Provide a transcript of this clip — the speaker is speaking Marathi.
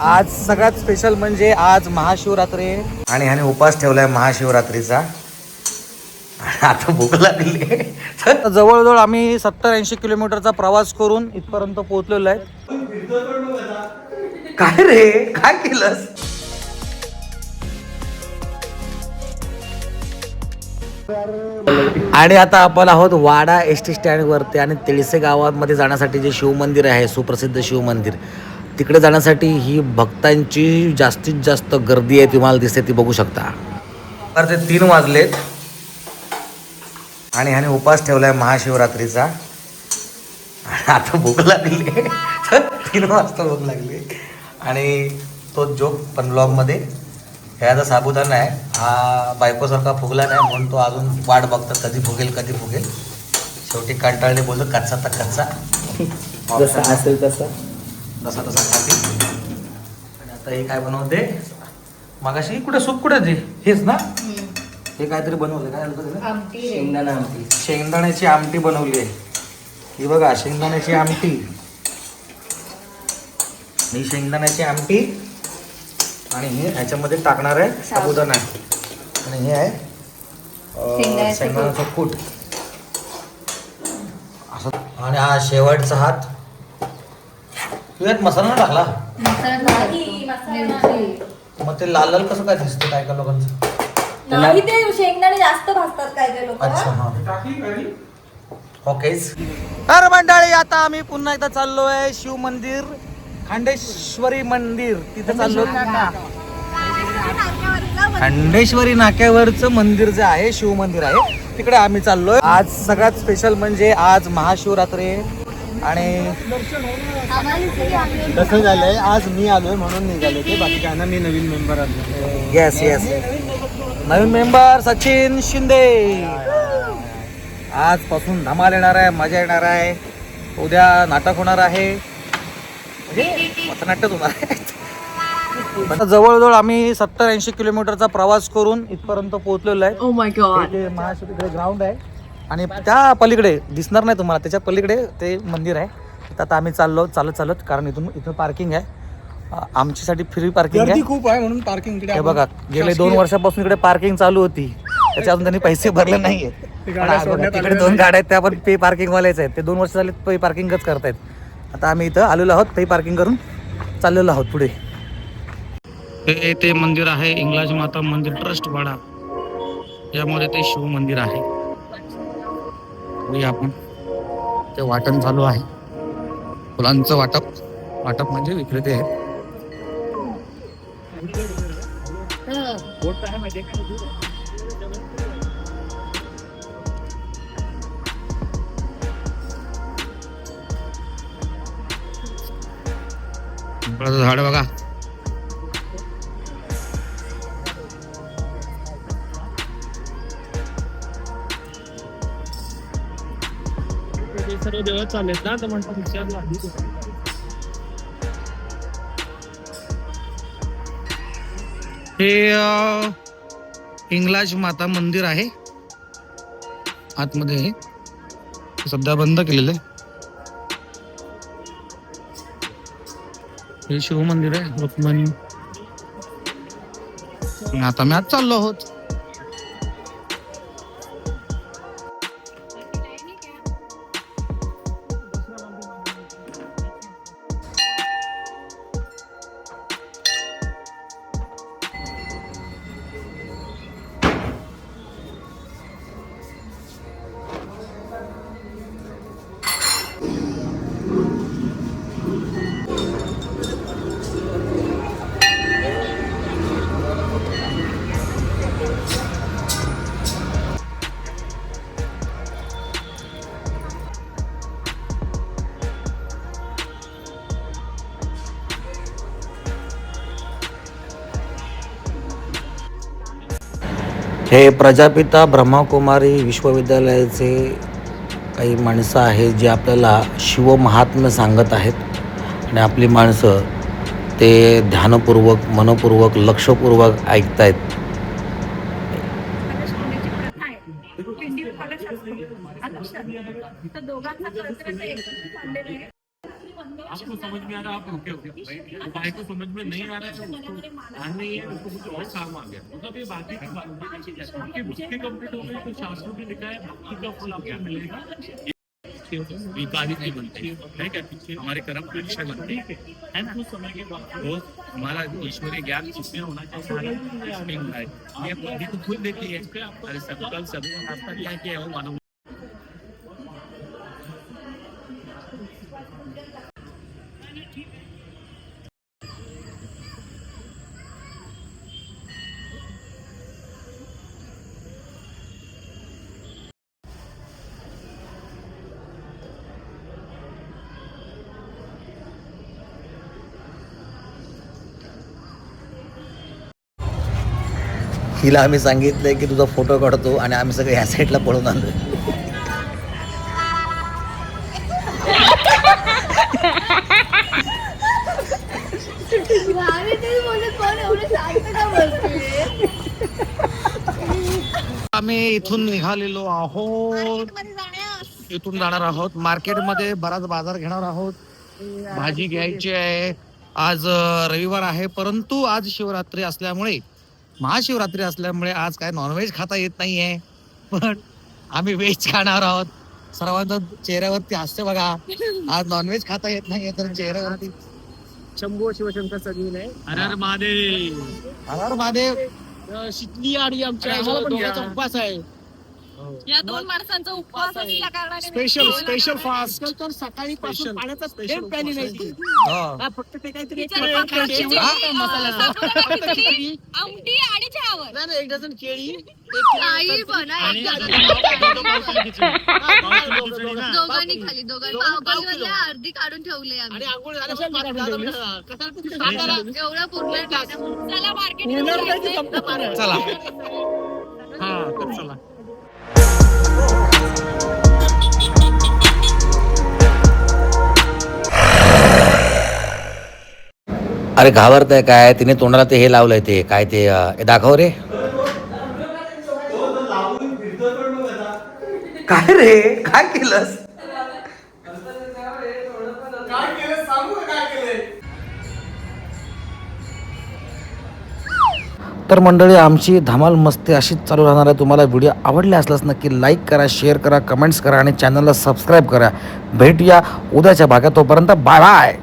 आज सगळ्यात स्पेशल म्हणजे आज महाशिवरात्री आहे आणि ह्याने उपास ठेवलाय महाशिवरात्रीचा. आता भूक लागली. जवळजवळ आम्ही 70-80 किलोमीटरचा प्रवास करून इथपर्यंत पोहोचलेलो आहे. काय रे काय केलंस? आणि आता आपण आहोत वाडा एसटी स्टँड वरती आणि तिळसे गावामध्ये जाण्यासाठी जे शिव मंदिर आहे, सुप्रसिद्ध शिव मंदिर, तिकडे जाण्यासाठी ही भक्तांची जास्तीत जास्त गर्दी आहे. तुम्हाला दिसते ती बघू शकता. तर ते 3 वाजलेत आणि ह्याने उपास ठेवलाय महाशिवरात्रीचा. आता भूक लागली. 3 वाजता भूक लागली आणि तो जोक पण ब्लॉगमध्ये ह्याचा साबुदाणा आहे, हा बायकोसारखा फुगला नाही म्हणून तो अजून वाट बघतात कधी फुगेल कधी फुगेल. शेवटी कंटाळले बोलतो कच्चा तर कच्चा, जसा असेल तसा तसा तसा खाते. आणि आता हे काय बनवते? मगाशी कुठे सूप कुठे ते हेच ना, हे काहीतरी बनवलं. काय झालं? शेंगदाणा आमटी. शेंगदाण्याची आमटी बनवली आहे. ही बघा शेंगदाण्याची आमटी. ही शेंगदाण्याची आमटी आणि हे ह्याच्यामध्ये टाकणार आहे साबुदाणा आणि हे आहे शेंगदाण्याचं कूट असं. आणि हा शेवटचा हात. तुझ्यात मसाला नाही टाकला? मग ते लाल लाल कसं काय दिसतं काय काय लोकांचं? नाही, ते शेंगदाणे जास्त भाजतात काय काय लोक. अच्छा हा ओकेच. तर मंडळी आता आम्ही पुन्हा एकदा चाललोय शिव मंदिर, खंडेश्वरी मंदिर तिथे चाललो. खंडेश्वरी नाक्यावरचं मंदिर जे आहे शिव मंदिर आहे तिकडे आम्ही चाललोय. आज सगळ्यात स्पेशल म्हणजे आज महाशिवरात्री आहे आणि कसं झालंय, आज मी आलोय म्हणून निघाले ते, बाकी काय ना, मी नवीन मेंबर आलो. येस येस नवीन मेंबर सचिन शिंदे. आजपासून धमाल येणार आहे, मजा येणार आहे. उद्या नाटक होणार आहे, म्हणजे पथनाट्यच होणार आहे. जवळजवळ आम्ही 70-80 किलोमीटरचा प्रवास करून इथपर्यंत पोहोचलेलो आहे. Oh my God. ते महाशिवरात्री ग्राउंड आहे आणि त्या पलीकडे दिसणार नाही तुम्हाला, त्याच्या पलीकडे ते मंदिर आहे. आता आम्ही चालत कारण इथून पार्किंग आहे, आमच्यासाठी फ्री पार्किंग आहे. खूप आहे म्हणून पार्किंग. हे बघा गेले 2 वर्षापासून इकडे पार्किंग चालू होती, त्याच्या अजून त्यांनी पैसे भरले नाहीये. तिकडे 2 गाड्या आहेत त्या पण पे पार्किंग वालेच आहेत. ते 2 वर्ष झाले पे पार्किंगच करतायत. आता आम्ही इथं आलेलो आहोत, पे पार्किंग करून चाललेलो आहोत पुढे. हे ते मंदिर आहे इंग्लाज माता मंदिर ट्रस्ट वाडा, यामध्ये ते शिव मंदिर आहे. आपण ते वाटण चालू आहे, फुलांचं वाटप म्हणजे विक्रेते आहेत. झाड बघा, सर्व देव चालेल ना, तर म्हणतात हे इंग्लाज माता मंदिर आहे आतमध्ये, हे सध्या बंद केलेलं आहे. हे शिव मंदिर आहे रुक्मिणी. आता मी आज चाललो आहोत. हे प्रजापिता ब्रह्मकुमारी विश्वविद्यालयाचे काही माणसं आहेत जे आपल्याला शिव महात्म्य सांगत आहेत. आणि आपली माणसं ते ध्यानपूर्वक, मनपूर्वक, लक्षपूर्वक ऐकतायत. दोघांचा आपको समझ में आ रहा, आप रुके होगे भाई, भाई को समझ में नहीं आ रहा है, उसको ध्यान नहीं है, उसको कुछ और काम आ गया, मतलब ये बाकी की बात है, उसकी कंप्लीट हो गई तो शास्त्रों में लिखा है भक्ति का फल आपको मिलेगा, विकारी की बनती है क्या, पीछे हमारे कर्म की इच्छा बनती है ना, उस समय के बाद वो हमारा ईश्वरीय ज्ञान जिसमें होना चाहिए नहीं हो रहा है, ये बुद्धि को खुद देती है, अरे सबका सभी रास्ता क्या किया है वो मानव। हिला आम्ही सांगितलंय की तुझा फोटो काढतो आणि आम्ही सगळे ह्या साईडला पळून आलो. आम्ही तेच बोलत कोण एवढं शांत का बसतोय? आम्ही इथून निघालेलो आहोत, इथून जाणार आहोत मार्केटमध्ये, बराच बाजार घेणार आहोत, भाजी घ्यायची आहे. आज रविवार आहे, परंतु आज शिवरात्री असल्यामुळे, महाशिवरात्री असल्यामुळे आज काय नॉनव्हेज खाता येत नाहीये, पण आम्ही व्हेज खाणार आहोत. सर्वांच्या चेहऱ्यावरती हास्य बघा, आज नॉनव्हेज खाता येत नाहीये तर चेहऱ्यावरती शंभू शिवशंकर सगळी नाही. हर हर महादेव. हर महादेव. शितली आणि आमच्या दोघांचा उपवास आहे. या दोन माणसांचा उपवास असल्या कारणाने स्पेशल फास्ट तर सकाळी पासून पाण्याचा स्पेशल प्लॅनिंग नाही. हो. फक्त ते काहीतरी खिचडी, मसाला खिचडी, आमटी आणि चहावर नाही, एक डझन केळी, काही पण आहे. आणि दोघांनी खाली दोघांनी अर्धी काढून ठेवले आम्ही. आणि आंघोळ झाल्याशिवाय एवढं पूर्ण चला मार्केट चला. हा तर चला. अरे घाबरताय काय, तिने तोंडाला ते हे लावलंय, ते काय ते दाखव रे. काय रे, काय केलंस? तर मंडळी, आमची धमाल मस्ती अशीच चालू राहणार आहे. तुम्हाला व्हिडिओ आवडले असल्यास नक्की लाईक करा, शेअर करा, कमेंट्स करा आणि चॅनलला सबस्क्राईब करा. भेटूया उद्याच्या भागात, तोपर्यंत बाय बाय.